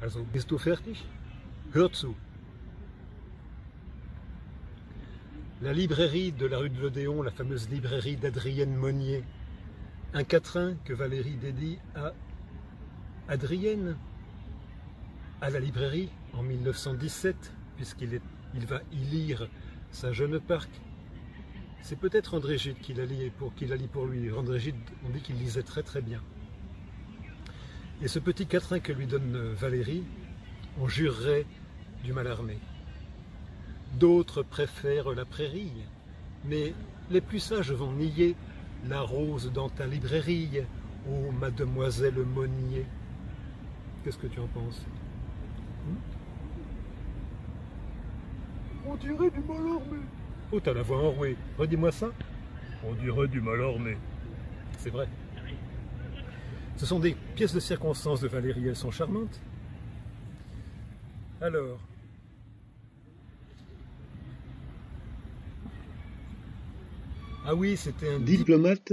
Also, bist du fertig? Hör zu. La librairie de la rue de l'Odéon, la fameuse librairie d'Adrienne Monnier, un quatrain que Valérie dédie à Adrienne, à la librairie en 1917, puisqu'il va y lire sa Jeune Parc. C'est peut-être André Gide qui la lit pour lui. André Gide, on dit qu'il lisait très très bien. Et ce petit quatrain que lui donne Valérie, on jurerait du Mallarmé. D'autres préfèrent la prairie, mais les plus sages vont nier la rose dans ta librairie, ô mademoiselle Monnier. Qu'est-ce que tu en penses? On dirait du Mallarmé. Oh, t'as la voix enrouée. Redis-moi ça. On dirait du Mallarmé. C'est vrai. Ce sont des pièces de circonstance de Valérie, elles sont charmantes. Alors, ah oui, c'était un diplomate,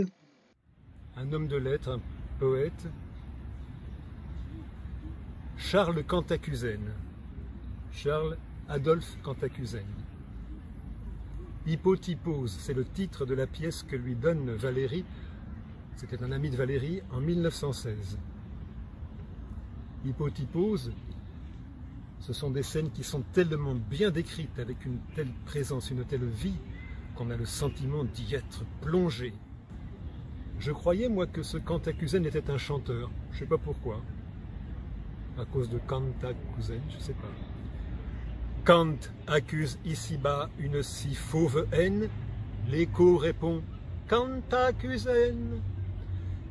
un homme de lettres, un poète, Charles Cantacuzène, Charles Adolphe Cantacuzène. Hypotypose, c'est le titre de la pièce que lui donne Valérie, c'était un ami de Valérie, en 1916. Hypotypose, ce sont des scènes qui sont tellement bien décrites, avec une telle présence, une telle vie, qu'on a le sentiment d'y être plongé. Je croyais, moi, que ce Cantacuzène était un chanteur. Je ne sais pas pourquoi. À cause de Cantacuzène, je ne sais pas. Kant accuse ici-bas une si fauve haine. L'écho répond Cantacuzène.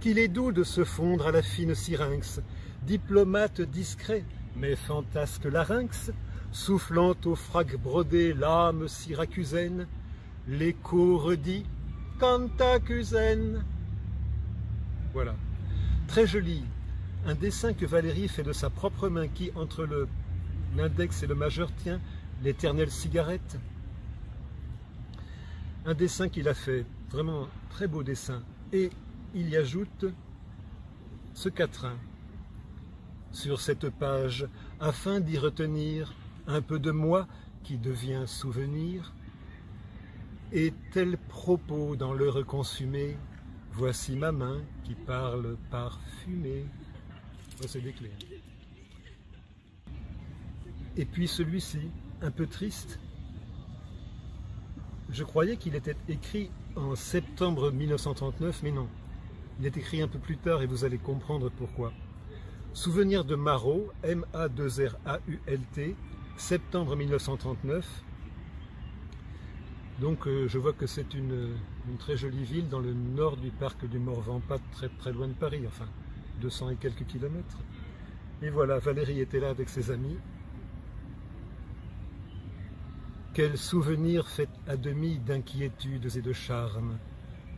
Qu'il est doux de se fondre à la fine syrinx, diplomate discret, mais fantasque larynx, soufflant au frac brodé l'âme syracusaine. L'écho redit Cantacuzène. Voilà. Très joli. Un dessin que Valérie fait de sa propre main qui, entre l'index et le majeur, tient l'éternelle cigarette. Un dessin qu'il a fait, vraiment très beau dessin. Et il y ajoute ce quatrain sur cette page, afin d'y retenir un peu de moi qui devient souvenir. Et tel propos dans l'heure consumée, voici ma main qui parle parfumée. C'est des clés. Et puis celui-ci, un peu triste. Je croyais qu'il était écrit en septembre 1939, mais non. Il est écrit un peu plus tard et vous allez comprendre pourquoi. Souvenir de Marault, M-A-2-R-A-U-L-T, septembre 1939. Donc je vois que c'est une très jolie ville dans le nord du parc du Morvan, pas très loin de Paris, enfin 200 et quelques kilomètres. Et voilà, Valérie était là avec ses amis. Quel souvenir fait à demi d'inquiétudes et de charmes.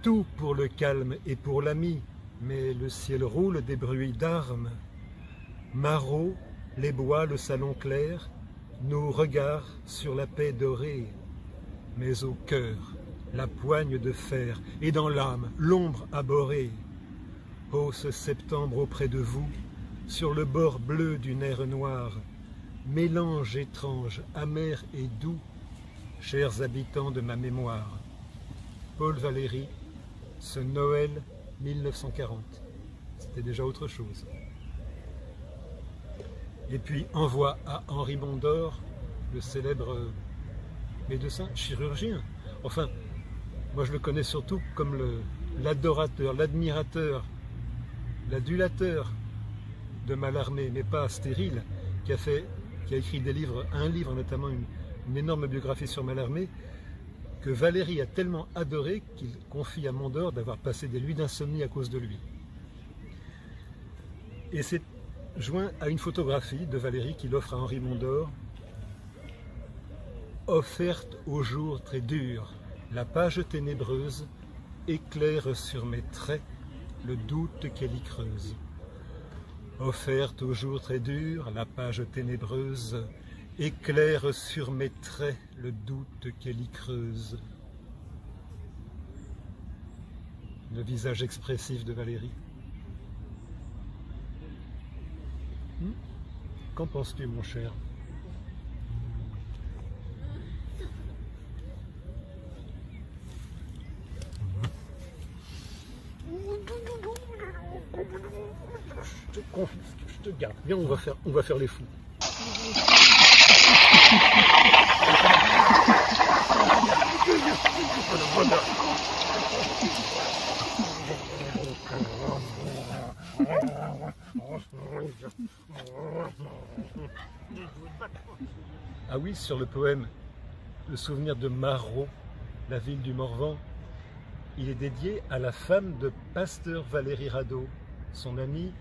Tout pour le calme et pour l'ami, mais le ciel roule des bruits d'armes. Marault, les bois, le salon clair, nos regards sur la paix dorée. Mais au cœur, la poigne de fer, et dans l'âme, l'ombre abhorrée. Ô ce septembre auprès de vous, sur le bord bleu d'une air noire, mélange étrange, amer et doux, chers habitants de ma mémoire. Paul Valéry, ce Noël 1940. C'était déjà autre chose. Et puis envoi à Henri Mondor, le célèbre médecin, chirurgien. Enfin, moi je le connais surtout comme l'adorateur, l'admirateur, l'adulateur de Mallarmé, mais pas stérile, qui a écrit des livres, un livre notamment, une énorme biographie sur Mallarmé, que Valérie a tellement adoré qu'il confie à Mondor d'avoir passé des nuits d'insomnie à cause de lui. Et c'est joint à une photographie de Valérie qu'il offre à Henri Mondor, offerte au jour très dur, la page ténébreuse éclaire sur mes traits le doute qu'elle y creuse. Offerte au jour très dur, la page ténébreuse éclaire sur mes traits le doute qu'elle y creuse. Le visage expressif de Valérie. Qu'en penses-tu, mon cher? Je te confie, je te garde. Viens, on va faire les fous. Ah oui, sur le poème Le souvenir de Marot, la ville du Morvan, il est dédié à la femme de Pasteur Valéry Radot, son ami,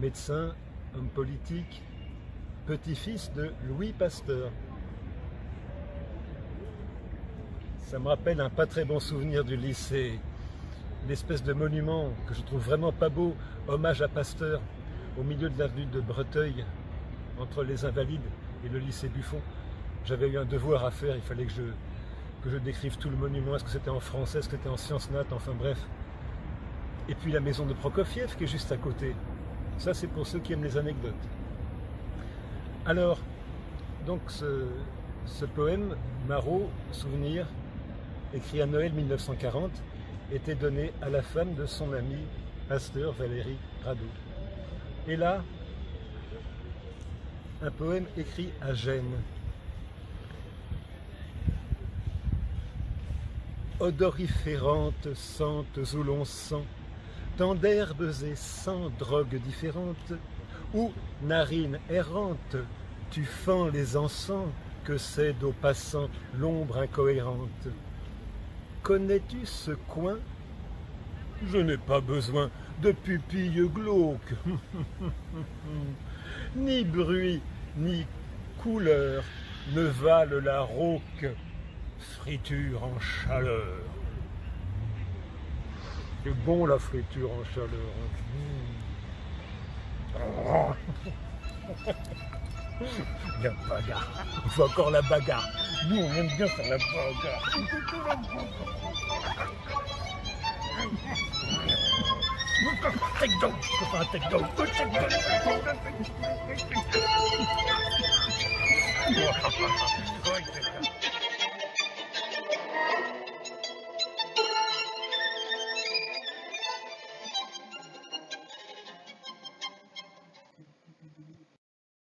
médecin, homme politique, petit-fils de Louis Pasteur. Ça me rappelle un pas très bon souvenir du lycée, l'espèce de monument que je trouve vraiment pas beau, hommage à Pasteur, au milieu de l'avenue de Breteuil, entre les Invalides et le lycée Buffon. J'avais eu un devoir à faire, il fallait que je décrive tout le monument, est-ce que c'était en français, est-ce que c'était en sciences nat, enfin bref. Et puis la maison de Prokofiev qui est juste à côté. Ça c'est pour ceux qui aiment les anecdotes. Alors, donc ce poème, Marot, Souvenir, écrit à Noël 1940, était donné à la femme de son ami, Pasteur Valéry Radot. Et là, un poème écrit à Gênes. Odoriférantes sentes où l'on sent tant d'herbes et sans drogues différentes, où, narines errantes, tu fends les encens que cède aux passants l'ombre incohérente. Connais-tu ce coin? Je n'ai pas besoin de pupilles glauques, ni bruit, ni couleur ne valent la rauque, friture en chaleur. C'est bon la friture en chaleur. La bagarre. Il faut encore la bagarre. Nous, on aime bien faire la bagarre. Take down. Je peux faire un take down. Take down.